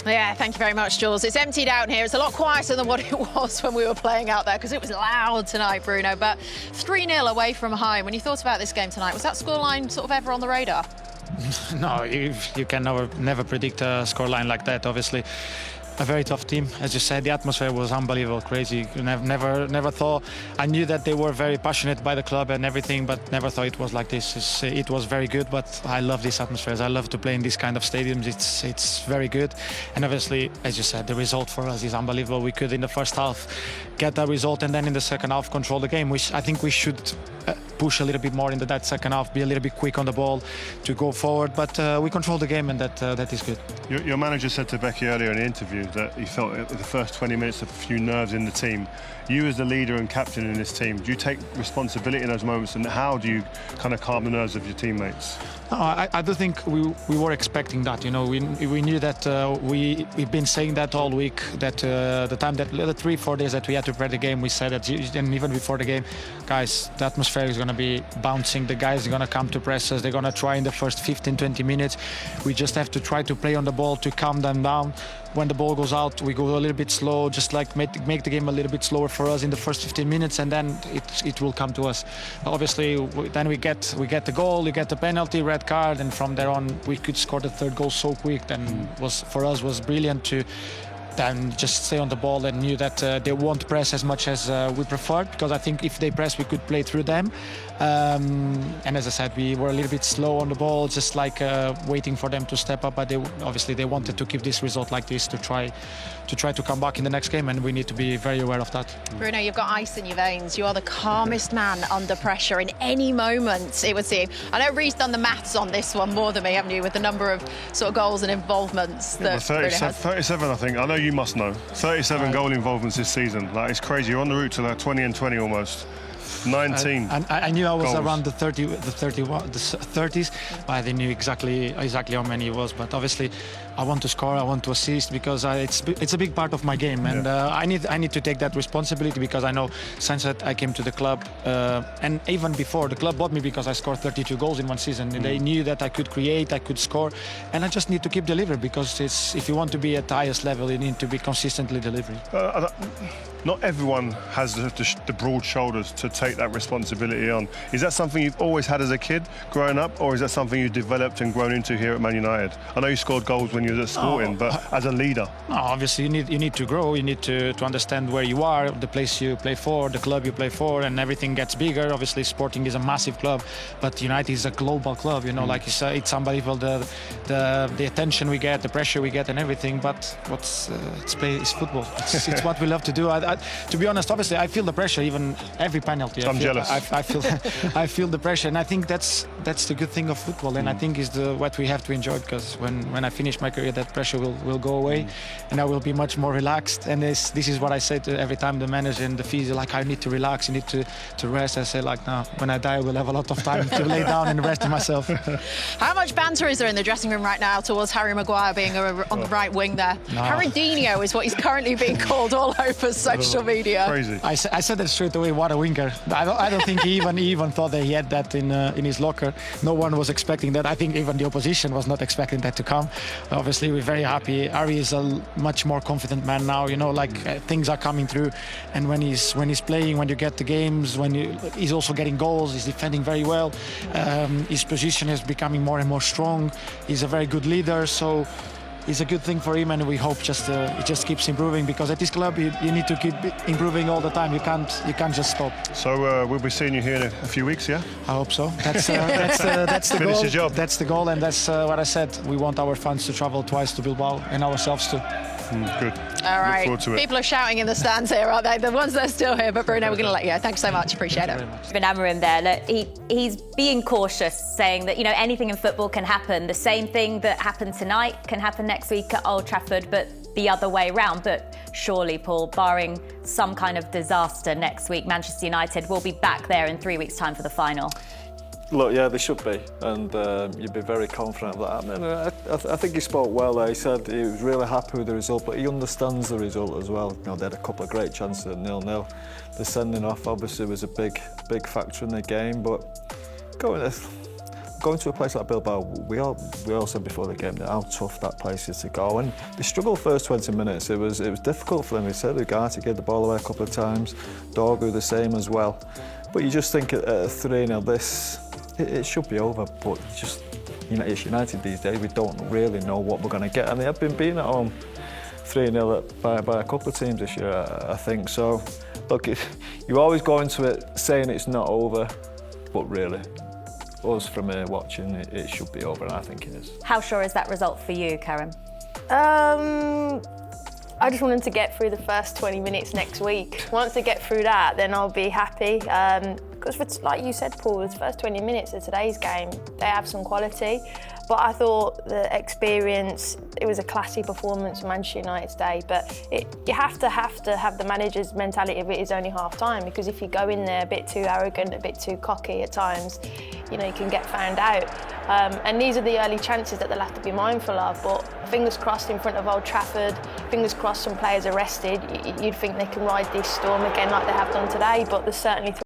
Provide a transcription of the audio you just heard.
Yeah, thank you very much, Jules. It's emptied out here. It's a lot quieter than what it was when we were playing out there because it was loud tonight, Bruno. But 3-0 away from home. When you thought about this game tonight, was that scoreline sort of ever on the radar? No, you can never predict a scoreline like that, obviously. A very tough team, as you said. The atmosphere was unbelievable, crazy. Never thought. I knew that they were very passionate by the club and everything, but never thought it was like this. It was very good, but I love these atmospheres. I love to play in these kind of stadiums. It's very good, and obviously, as you said, the result for us is unbelievable. We could in the first half get that result, and then in the second half control the game, which I think we should push a little bit more into that second half, be a little bit quick on the ball to go forward. But we control the game, and that is good. Your manager said to Becky earlier in the interview that he felt in the first 20 minutes a few nerves in the team. You as the leader and captain in this team, do you take responsibility in those moments, and how do you kind of calm the nerves of your teammates? No, I do think we were expecting that. You know, we knew that. We've been saying that all week. That the 3-4 days that we had to prepare the game, we said that, and even before the game, guys, the atmosphere is going to be bouncing. The guys are going to come to press us. They're going to try in the first 15-20 minutes. We just have to try to play on the ball to calm them down. When the ball goes out, we go a little bit slow, just like make the game a little bit slower for us in the first 15 minutes, and then it will come to us. Obviously, then we get the goal, we get the penalty, red card, and from there on we could score the third goal so quick. Then for us was brilliant to then just stay on the ball, and knew that they won't press as much as we preferred, because I think if they press we could play through them. And as I said, we were a little bit slow on the ball, just like waiting for them to step up, but they wanted to keep this result like this to try to come back in the next game, and we need to be very aware of that. Bruno, you've got ice in your veins. You are the calmest man under pressure in any moment, it would seem. I know Ree's done the maths on this one more than me, haven't you, with the number of sort of goals and involvements that Bruno has. 37, I think. I know you must know. 37 goal involvements this season. Like, it's crazy. You're on the route to like 20 and 20 almost. 19. I knew I was goals. Around the 30s, but I didn't know exactly how many it was. But obviously, I want to score, I want to assist, because it's a big part of my game, and I need to take that responsibility, because I know since that I came to the club, and even before, the club bought me because I scored 32 goals in one season. And they knew that I could create, I could score, and I just need to keep delivering, because if you want to be at the highest level, you need to be consistently delivering. Not everyone has the broad shoulders to take that responsibility on. Is that something you've always had as a kid growing up, or is that something you've developed and grown into here at Man United? I know you scored goals when you were at Sporting, but as a leader. No, obviously you need to grow. You need to understand where you are, the place you play for, the club you play for, and everything gets bigger. Obviously, Sporting is a massive club, but United is a global club. You know, like you said, it's unbelievable the attention we get, the pressure we get, and everything. But it's football. It's what we love to do. To be honest, obviously, I feel the pressure. Even every penalty, I'm jealous. I feel the pressure, and I think that's the good thing of football, and I think is what we have to enjoy, because when I finish my career, that pressure will go away, and I will be much more relaxed. And this is what I say to every time the manager and the physio, like, I need to relax, you need to rest. I say, like, no, when I die, I will have a lot of time to lay down and rest myself. How much banter is there in the dressing room right now towards Harry Maguire being on the right wing there? No. Harry-dinho is what he's currently being called all over social media. Crazy. I said that straight away. What a winger! I don't think he even thought that he had that in his locker. No one was expecting that. I think even the opposition was not expecting that to come. Obviously, we're very happy. Harry is a much more confident man now. You know, like things are coming through, and when he's playing, when you get the games, he's also getting goals. He's defending very well. His position is becoming more and more strong. He's a very good leader. So it's a good thing for him, and we hope it just keeps improving, because at this club you need to keep improving all the time. You can't just stop. So we'll be seeing you here in a few weeks, yeah? I hope so. That's the Finish goal. your job. That's the goal, and that's what I said. We want our fans to travel twice to Bilbao, and ourselves too. Good. All right. Look forward to it. People are shouting in the stands here, aren't they? The ones that are still here. But Bruno, we're going to let you go. Thanks so much. Appreciate it. Amorim there. Look, he's being cautious, saying that, you know, anything in football can happen. The same thing that happened tonight can happen next week at Old Trafford, but the other way round. But surely, Paul, barring some kind of disaster next week, Manchester United will be back there in 3 weeks' time for the final. Look, yeah, they should be, and you'd be very confident of that happening. I think he spoke well there. He said he was really happy with the result, but he understands the result as well. You know, they had a couple of great chances at 0-0. The sending off obviously was a big factor in the game, but going to a place like Bilbao, we all said before the game how tough that place is to go, and they struggled first 20 minutes. It was difficult for them. We said Ugarte gave the ball away a couple of times, Dorgu the same as well. But you just think at 3-0, it should be over. But just it's United these days. We don't really know what we're going to get, and they have been beaten at home 3-0 by a couple of teams this year, I think. So, look, you always go into it saying it's not over, but really, us from here watching, it should be over, and I think it is. How sure is that result for you, Karen? I just want them to get through the first 20 minutes next week. Once they get through that, then I'll be happy. Because, like you said, Paul, the first 20 minutes of today's game, they have some quality. But I thought the experience, it was a classy performance from Manchester United today. But you have to have the manager's mentality of it is only half time, because if you go in there a bit too arrogant, a bit too cocky at times, you can get found out. And these are the early chances that they'll have to be mindful of. But fingers crossed in front of Old Trafford, fingers crossed some players are rested. You'd think they can ride this storm again like they have done today, but there's certainly